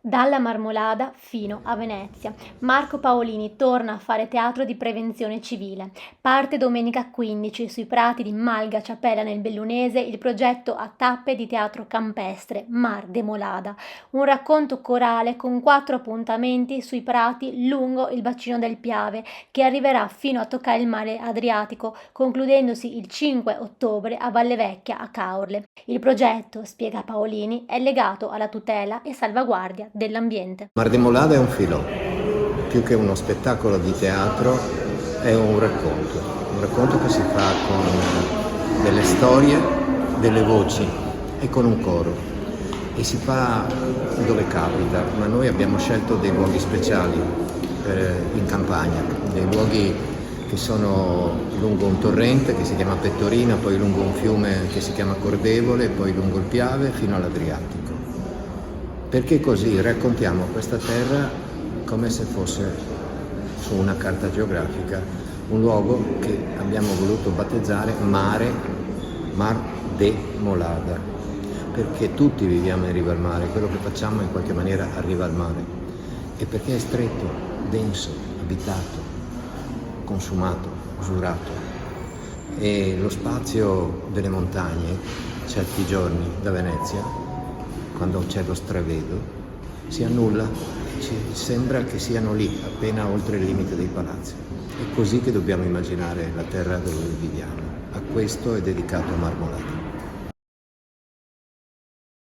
Dalla Marmolada fino a Venezia. Marco Paolini torna a fare teatro di prevenzione civile. Parte domenica 15 sui prati di Malga Ciapella nel Bellunese il progetto a tappe di teatro campestre Mar de Molada, un racconto corale con 4 appuntamenti sui prati lungo il bacino del Piave che arriverà fino a toccare il mare Adriatico, concludendosi il 5 ottobre a Valle Vecchia a Caorle. Il progetto, spiega Paolini, è legato alla tutela e salvaguardia dell'ambiente. Mar de Molada è un filò, più che uno spettacolo di teatro è un racconto che si fa con delle storie, delle voci e con un coro e si fa dove capita, ma noi abbiamo scelto dei luoghi speciali in campagna, dei luoghi che sono lungo un torrente che si chiama Pettorina, poi lungo un fiume che si chiama Cordevole, poi lungo il Piave fino all'Adriatico. Perché così raccontiamo questa terra come se fosse su una carta geografica un luogo che abbiamo voluto battezzare Mar de Molada, perché tutti viviamo in riva al mare, quello che facciamo in qualche maniera arriva al mare, e perché è stretto, denso, abitato, consumato, usurato, e lo spazio delle montagne certi giorni da Venezia, quando c'è lo stravedo, si annulla, ci sembra che siano lì, appena oltre il limite dei palazzi. È così che dobbiamo immaginare la terra dove viviamo. A questo è dedicato Marmolada.